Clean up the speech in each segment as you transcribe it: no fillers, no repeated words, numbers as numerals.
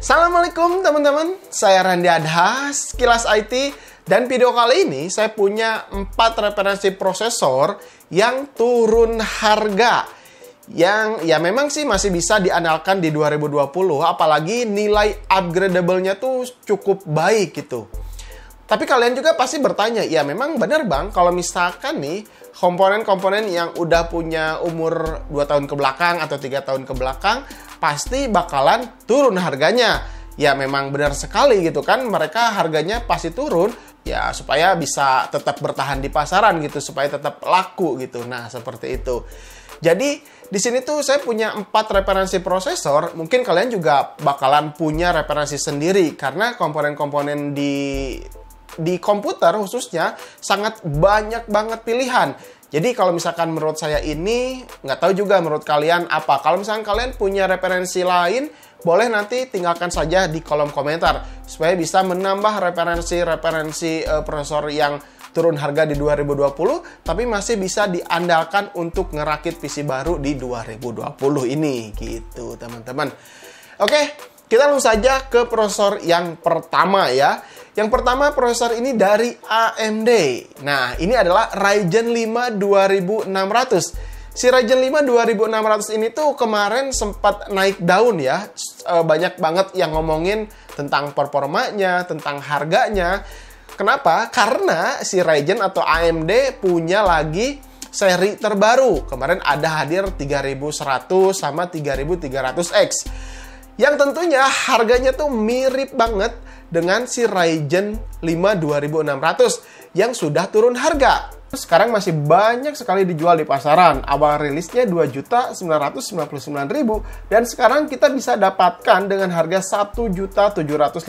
Assalamualaikum teman-teman, saya Randy Adhas, Kilas IT, dan video kali ini saya punya 4 referensi prosesor yang turun harga. Yang ya memang sih masih bisa diandalkan di 2020, apalagi nilai upgradable-nya tuh cukup baik gitu. Tapi kalian juga pasti bertanya, ya memang benar bang, kalau misalkan nih komponen-komponen yang udah punya umur 2 tahun ke belakang atau 3 tahun ke belakang, pasti bakalan turun harganya. Ya memang benar sekali gitu kan, mereka harganya pasti turun, ya supaya bisa tetap bertahan di pasaran gitu, supaya tetap laku gitu. Nah, seperti itu. Jadi, di sini tuh saya punya 4 referensi prosesor, mungkin kalian juga bakalan punya referensi sendiri, karena komponen-komponen di komputer khususnya sangat banyak banget pilihan. Jadi kalau misalkan menurut saya ini, nggak tahu juga menurut kalian apa. Kalau misalkan kalian punya referensi lain, boleh nanti tinggalkan saja di kolom komentar. Supaya bisa menambah referensi prosesor yang turun harga di 2020, tapi masih bisa diandalkan untuk ngerakit PC baru di 2020 ini. Gitu teman-teman. Oke, kita langsung saja ke prosesor yang pertama ya. Yang pertama prosesor ini dari AMD. Nah, ini adalah Ryzen 5 2600. Si Ryzen 5 2600 ini tuh kemarin sempat naik daun ya. Banyak banget yang ngomongin tentang performanya, tentang harganya. Kenapa? Karena si Ryzen atau AMD punya lagi seri terbaru. Kemarin ada hadir 3100 sama 3300X. Yang tentunya harganya tuh mirip banget dengan si Ryzen 5 2600 yang sudah turun harga. Sekarang masih banyak sekali dijual di pasaran. Awal rilisnya 2.999.000 dan sekarang kita bisa dapatkan dengan harga 1.750.000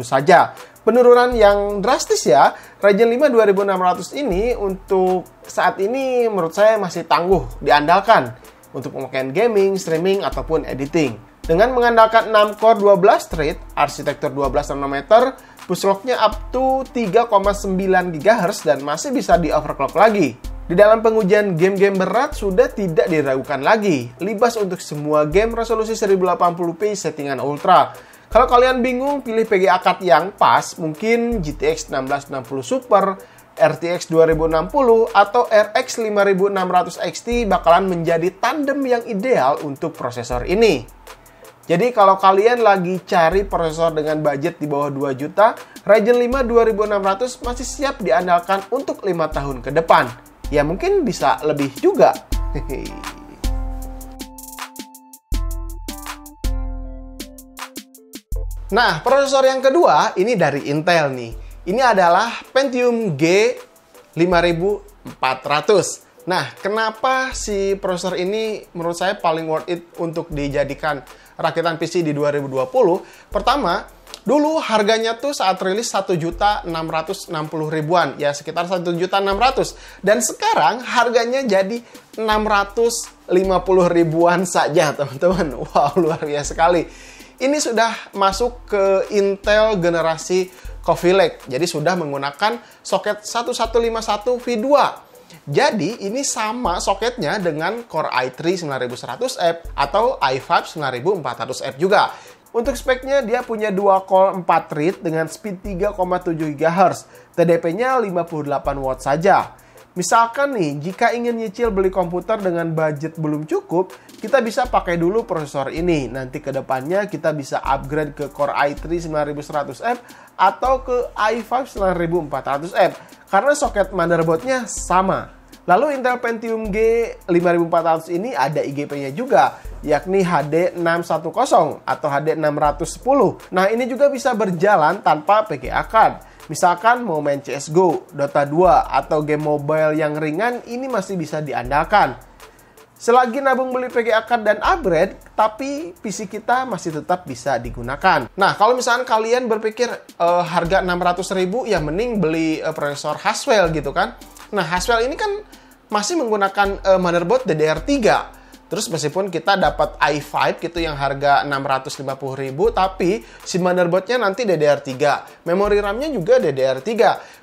saja. Penurunan yang drastis ya. Ryzen 5 2600 ini untuk saat ini menurut saya masih tangguh diandalkan untuk pemakaian gaming, streaming ataupun editing. Dengan mengandalkan 6 core 12 thread, arsitektur 12 nanometer, bus clock-nya up to 3,9 GHz dan masih bisa di overclock lagi. Di dalam pengujian game-game berat sudah tidak diragukan lagi. Libas untuk semua game resolusi 1080p settingan ultra. Kalau kalian bingung pilih PGA card yang pas, mungkin GTX 1660 Super, RTX 2060 atau RX 5600 XT bakalan menjadi tandem yang ideal untuk prosesor ini. Jadi kalau kalian lagi cari prosesor dengan budget di bawah 2 juta, Ryzen 5 2600 masih siap diandalkan untuk 5 tahun ke depan. Ya mungkin bisa lebih juga. Nah, prosesor yang kedua ini dari Intel nih. Ini adalah Pentium G5400. Nah, kenapa si prosesor ini menurut saya paling worth it untuk dijadikan rakitan PC di 2020? Pertama, dulu harganya tuh saat rilis 1.660.000-an, ya sekitar 1.600.000. Dan sekarang harganya jadi 650.000-an saja, teman-teman. Wow, luar biasa sekali. Ini sudah masuk ke Intel generasi Coffee Lake. Jadi sudah menggunakan soket 1151 V2. Jadi ini sama soketnya dengan Core i3 9100F atau i5 9400F juga. Untuk speknya dia punya 2 core 4 thread dengan speed 3,7 GHz. TDP-nya 58 watt saja. Misalkan nih, jika ingin nyicil beli komputer dengan budget belum cukup, kita bisa pakai dulu prosesor ini. Nanti ke depannya kita bisa upgrade ke Core i3 9100F atau ke i5 9400F. Karena soket motherboardnya sama. Lalu Intel Pentium G5400 ini ada IGP-nya juga, yakni HD610 atau HD610. Nah, ini juga bisa berjalan tanpa PGA card. Misalkan mau main CSGO, Dota 2, atau game mobile yang ringan, ini masih bisa diandalkan. Selagi nabung beli PGA card dan upgrade, tapi PC kita masih tetap bisa digunakan. Nah, kalau misalkan kalian berpikir harga 600.000, ya mending beli prosesor Haswell gitu kan. Nah, Haswell ini kan masih menggunakan motherboard DDR3. Terus meskipun kita dapat i5 gitu yang harga 650.000, tapi si motherboardnya nanti DDR3. Memori RAM-nya juga DDR3.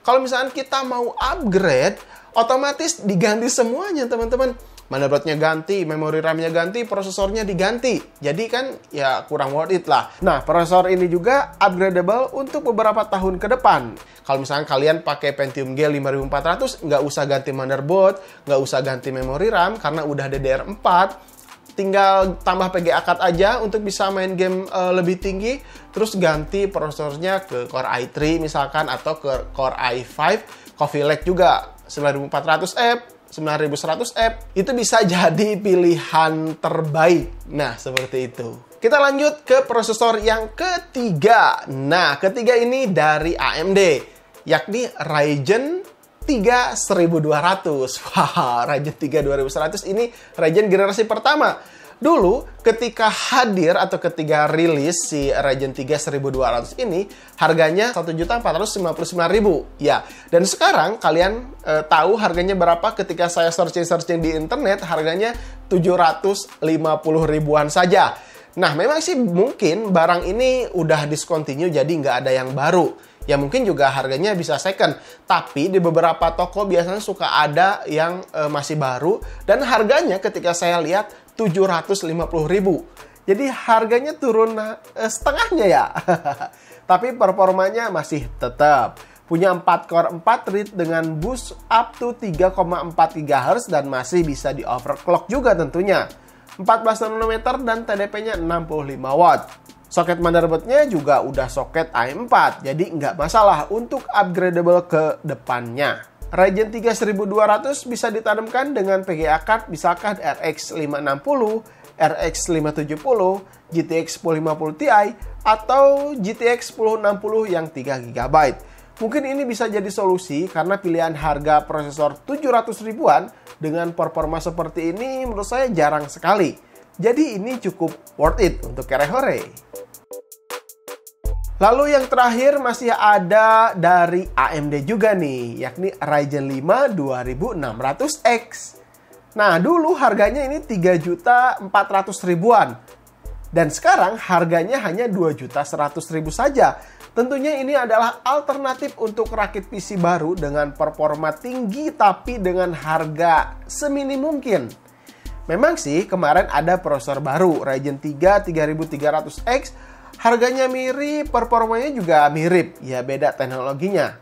Kalau misalkan kita mau upgrade, otomatis diganti semuanya teman-teman. Motherboardnya ganti, memori RAM-nya ganti, prosesornya diganti. Jadi kan ya kurang worth it lah. Nah, prosesor ini juga upgradable untuk beberapa tahun ke depan. Kalau misalnya kalian pakai Pentium G 5400, nggak usah ganti motherboard, nggak usah ganti memori RAM, karena udah DDR4. Tinggal tambah PGA card aja untuk bisa main game lebih tinggi. Terus ganti prosesornya ke Core i3 misalkan, atau ke Core i5. Coffee Lake juga 9400F. 9100F itu bisa jadi pilihan terbaik. Nah, seperti itu. Kita lanjut ke prosesor yang ketiga. Nah, ketiga ini dari AMD, yakni Ryzen 3 1200. Wah, Ryzen 3 2100 ini Ryzen generasi pertama. Dulu ketika hadir atau ketika rilis si Ryzen 3 1200 ini harganya 1.459.000 ya. Dan sekarang kalian tahu harganya berapa? Ketika saya searching di internet, harganya 750 ribuan saja. Nah, memang sih mungkin barang ini udah discontinue, jadi nggak ada yang baru. Ya mungkin juga harganya bisa second. Tapi di beberapa toko biasanya suka ada yang masih baru. Dan harganya ketika saya lihat 750.000. Jadi harganya turun setengahnya ya. Tapi performanya masih tetap. Punya 4 core 4 thread dengan boost up to 3,4 GHz dan masih bisa di overclock juga tentunya. 14 nanometer dan TDP-nya 65 watt. Soket motherboardnya juga udah soket AM4, jadi nggak masalah untuk upgradable ke depannya. Ryzen 3 1200 bisa ditanamkan dengan PGA card misalkan RX 560, RX 570, GTX 1050 Ti, atau GTX 1060 yang 3 GB. Mungkin ini bisa jadi solusi karena pilihan harga prosesor 700 ribuan dengan performa seperti ini menurut saya jarang sekali. Jadi ini cukup worth it untuk kere-hore. Lalu yang terakhir masih ada dari AMD juga nih, yakni Ryzen 5 2600X. Nah, dulu harganya ini 3.400.000 ribuan. Dan sekarang harganya hanya 2.100.000 saja. Tentunya ini adalah alternatif untuk rakit PC baru dengan performa tinggi tapi dengan harga seminim mungkin. Memang sih kemarin ada prosesor baru Ryzen 3 3300X. Harganya mirip, performanya juga mirip, ya beda teknologinya.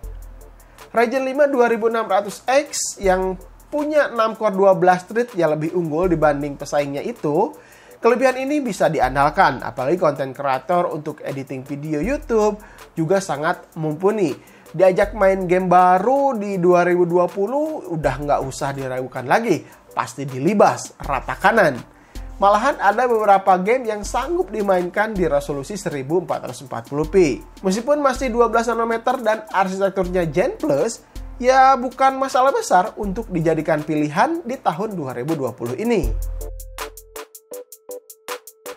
Ryzen 5 2600X yang punya 6 core 12 thread yang lebih unggul dibanding pesaingnya itu, kelebihan ini bisa diandalkan, apalagi konten kreator untuk editing video YouTube juga sangat mumpuni. Diajak main game baru di 2020 udah nggak usah diragukan lagi, pasti dilibas rata kanan. Malahan ada beberapa game yang sanggup dimainkan di resolusi 1440p. Meskipun masih 12 nanometer dan arsitekturnya Gen Plus, ya bukan masalah besar untuk dijadikan pilihan di tahun 2020 ini.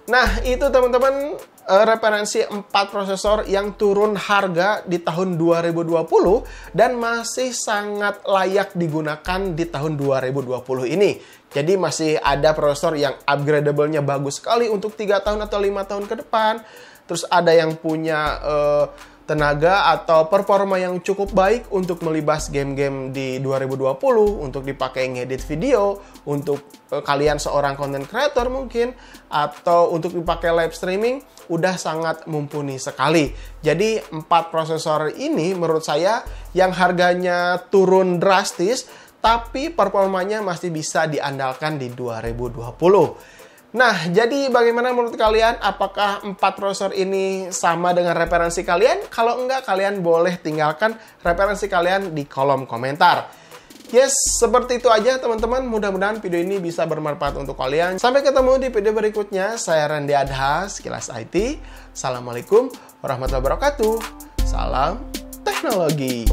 Nah, itu teman-teman referensi 4 prosesor yang turun harga di tahun 2020 dan masih sangat layak digunakan di tahun 2020 ini. Jadi masih ada prosesor yang upgradable-nya bagus sekali untuk 3 tahun atau 5 tahun ke depan. Terus ada yang punya tenaga atau performa yang cukup baik untuk melibas game-game di 2020, untuk dipakai ngedit video, untuk kalian seorang content creator mungkin, atau untuk dipakai live streaming, udah sangat mumpuni sekali. Jadi 4 prosesor ini menurut saya yang harganya turun drastis, tapi performanya masih bisa diandalkan di 2020. Nah, jadi bagaimana menurut kalian? Apakah 4 prosesor ini sama dengan referensi kalian? Kalau enggak, kalian boleh tinggalkan referensi kalian di kolom komentar. Yes, seperti itu aja teman-teman. Mudah-mudahan video ini bisa bermanfaat untuk kalian. Sampai ketemu di video berikutnya. Saya Randy Adhas, Kilas IT. Assalamualaikum warahmatullahi wabarakatuh. Salam teknologi.